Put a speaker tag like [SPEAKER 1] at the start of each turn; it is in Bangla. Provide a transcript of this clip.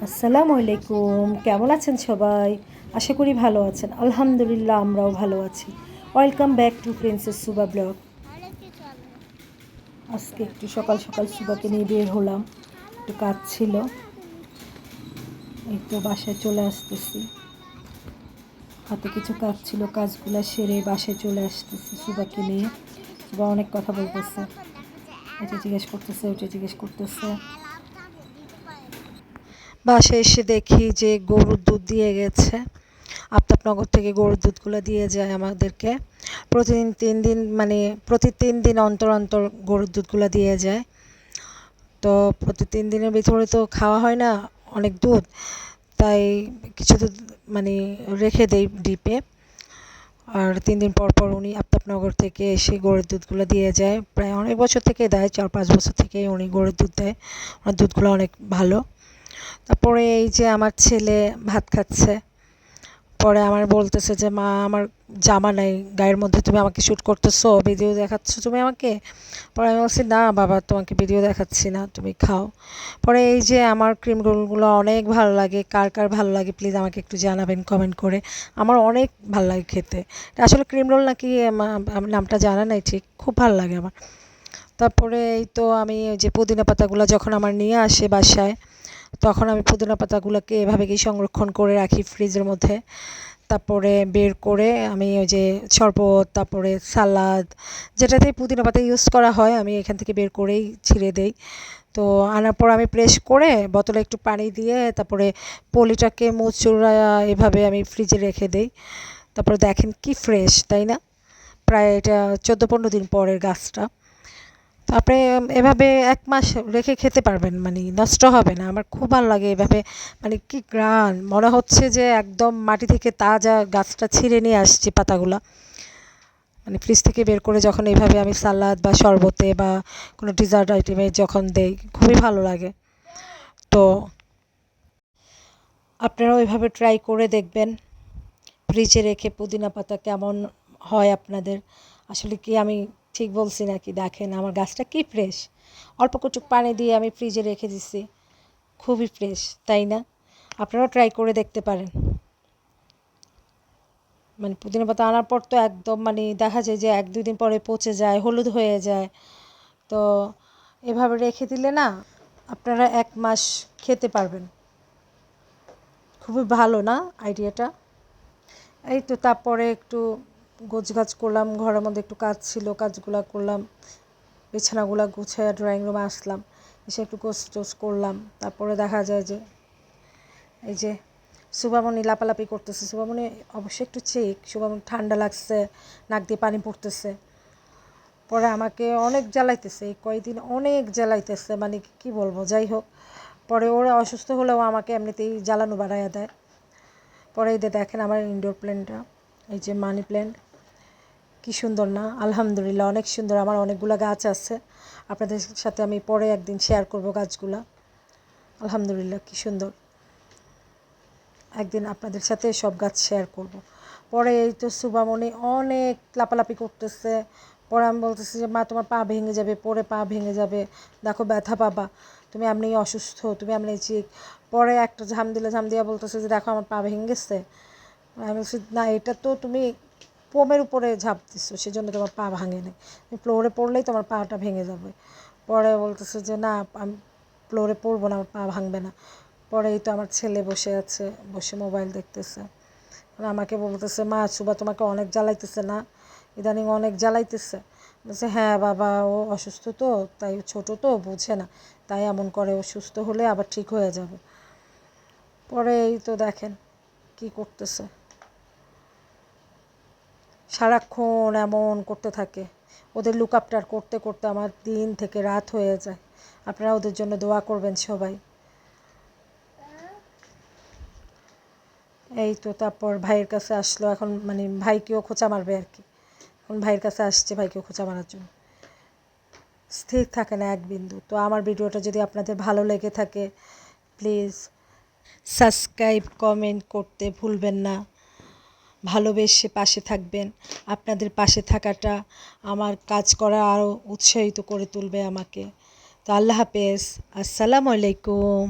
[SPEAKER 1] আসসালামু আলাইকুম, কেমন আছেন সবাই? আশা করি ভালো আছেন। আলহামদুলিল্লাহ আমরাও ভালো আছি। Welcome back to princess Suba blog. আজকে একটু সকাল সকাল সুবাকে নিয়ে বের হলাম, একটু কাজ ছিল। এই তো বাসায় চলে আসতেছি, হাতে কিছু কাজ ছিল, কাজগুলো সেরে বাসায় চলে আসতেছি সুবাকে নিয়ে। সুবা অনেক কথা বলতেছে, এটা জিজ্ঞেস করতেছে, ওটা জিজ্ঞেস করতেছে। বাসায় এসে দেখি যে গরুর দুধ দিয়ে গেছে। আফতাবনগর থেকে গরুর দুধগুলো দিয়ে যায় আমাদেরকে। প্রতিদিন 3 দিন প্রতি 3 দিন অন্তর অন্তর গরুর দুধগুলো দিয়ে যায়। তো প্রতি 3 দিনের ভিতরে তো খাওয়া হয় না অনেক দুধ, তাই কিছু দুধ মানে রেখে দেই ডিপে। আর 3 দিন পর পর উনি আফতাবনগর থেকে এসে গরুর দুধগুলো দিয়ে যায়। প্রায় অনেক বছর থেকে দেয়, 4-5 বছর থেকেই উনি গরুর দুধ দেয়। ওনার দুধগুলো অনেক ভালো। তারপরে এই যে আমার ছেলে ভাত খাচ্ছে, পরে আমার বলতেছে যে মা আমার জামা নাই গায়ের মধ্যে, তুমি আমাকে শ্যুট করতেছো, ভিডিও দেখাচ্ছ তুমি আমাকে। পরে আমি বলছি না বাবা, তোমাকে ভিডিও দেখাচ্ছি না, তুমি খাও। পরে এই যে আমার ক্রিম রোলগুলো অনেক ভালো লাগে, কার কার ভালো লাগে প্লিজ আমাকে একটু জানাবেন কমেন্ট করে। আমার অনেক ভালো লাগে খেতে। এটা আসলে ক্রিম রোল নাকি আমার নামটা জানা নাই ঠিক, খুব ভালো লাগে আমার। তারপরে এই তো আমি ওই যে পুদিনা পাতাগুলো যখন আমার নিয়ে আসে বাসায়, তখন আমি পুদিনা পাতাগুলোকে এভাবে কি সংরক্ষণ করে রাখি ফ্রিজের মধ্যে। তারপরে বের করে আমি ওই যে শরবত, তারপরে সালাদ, যেটাতেই পুদিনা পাতা ইউজ করা হয় আমি এখান থেকে বের করেই ছিঁড়ে দেই। তো আনার পর আমি প্রেস করে বোতলে একটু পানি দিয়ে তারপরে পলিটাকে মুচড়ায়া এভাবে আমি ফ্রিজে রেখে দেই। তারপরে দেখেন কি ফ্রেশ, তাই না? প্রায় এটা 14-15 দিন পরের গাছটা। তো আপনি এভাবে 1 মাস রেখে খেতে পারবেন, নষ্ট হবে না। আমার খুব ভালো লাগে এভাবে, কি ঘ্রাণ! মনে হচ্ছে যে একদম মাটি থেকে তাজা গাছটা ছিঁড়ে নিয়ে আসছি পাতাগুলা। ফ্রিজ থেকে বের করে যখন এভাবে আমি সালাদ বা শরবতে বা কোনো ডেজার্ট আইটেমে যখন দেই, খুবই ভালো লাগে। তো আপনারাও এভাবে ট্রাই করে দেখবেন, ফ্রিজে রেখে পুদিনা পাতা কেমন হয় আপনাদের। আসলে কি আমি ঠিক বলছি নাকি? দেখেন আমার গাছটা কি ফ্রেশ, অল্প কটুক পানি দিয়ে আমি ফ্রিজে রেখে দিছি, খুবই ফ্রেশ, তাই না? আপনারাও ট্রাই করে দেখতে পারেন। পুদিনা পাতা আনার পর তো একদম দেখা যায় যে 1-2 দিন পরে পচে যায়, হলুদ হয়ে যায়। তো এভাবে রেখে দিলে না আপনারা 1 মাস খেতে পারবেন। খুবই ভালো না আইডিয়াটা? এই তো তারপরে একটু গোছগাছ করলাম, ঘরের মধ্যে একটু কাজ ছিল, কাজগুলা করলাম। বিছানাগুলা গুছাইয়া ড্রয়িং রুমে আসলাম, এসে একটু গোছ-টোছ করলাম। তারপরে দেখা যায় যে এই যে শুভামণি লাপালাপি করতেছে। শুভামণি অবশ্যই একটু চিক, শুভামণি ঠান্ডা লাগছে, নাক দিয়ে পানি পড়তেছে। পরে আমাকে অনেক জ্বালাইতেছে, এই কয়দিন অনেক জ্বালাইতেছে, কি বলবো, যাই হোক। পরে ওরা অসুস্থ হলেও আমাকে এমনিতেই জ্বালানো বাড়াইয়া দেয়। পরে এই যে দেখেন আমার ইনডোর প্ল্যান্টটা, এই যে মানি প্ল্যান্ট, কি সুন্দর না? আলহামদুলিল্লাহ অনেক সুন্দর। আমার অনেকগুলো গাছ আছে, আপনাদের সাথে আমি পরে একদিন শেয়ার করব গাছগুলা। আলহামদুলিল্লাহ কি সুন্দর, একদিন আপনাদের সাথে সব গাছ শেয়ার করব। পরে এই তো শুভামণি অনেক লাপালাপি করতেছে। পরে আমি বলতেছি যে মা তোমার পা ভেঙে যাবে, পরে পা ভেঙে যাবে, দেখো ব্যথা পাবা, তুমি এমনি অসুস্থ, তুমি এমনি চিক। পরে একটা ঝাম দিয়া বলতেছে যে দেখো আমার পা ভেঙে গেছে। আমি বলছি না, এটা তো তুমি পোমের উপরে ঝাঁপ দিচ্ছো, সেজন্য তোমার পা ভাঙে নাই, তুমি ফ্লোরে পড়লেই তোমার পাটা ভেঙে যাবে। পরে বলতেছে যে না আমি ফ্লোরে পড়বো না, আমার পা ভাঙবে না। পরে এই তো আমার ছেলে বসে আছে, বসে মোবাইল দেখতেছে। আমাকে বলতেছে মা সুবা তোমাকে অনেক জ্বালাইতেছে না, ইদানিং অনেক জ্বালাইতেছে। বলছে হ্যাঁ বাবা, ও অসুস্থ তো, তাই ছোট তো বোঝে না, তাই এমন করে, ও সুস্থ হলে আবার ঠিক হয়ে যাবে। পরে এই তো দেখেন কি করতেছে, সারাক্ষণ এমন করতে থাকে। ওদের লুক আফটার করতে করতে আমার দিন থেকে রাত হয়ে যায়। আপনারা ওদের জন্য দোয়া করবেন সবাই। এই তো তারপর ভাইয়ের কাছে আসলো, এখন ভাইকেও খোঁচা মারবে আর কি। এখন ভাইয়ের কাছে আসছে ভাইকেও খোঁচা মারার জন্য, স্থির থাকে না এক বিন্দু। তো আমার ভিডিওটা যদি আপনাদের ভালো লেগে থাকে প্লিজ সাবস্ক্রাইব কমেন্ট করতে ভুলবেন না, ভালোবেসে পাশে থাকবেন। আপনাদের পাশে থাকাটা আমার কাজ করা আরও উৎসাহিত করে তুলবে আমাকে। তো আল্লাহ হাফেজ, আসসালামু আলাইকুম।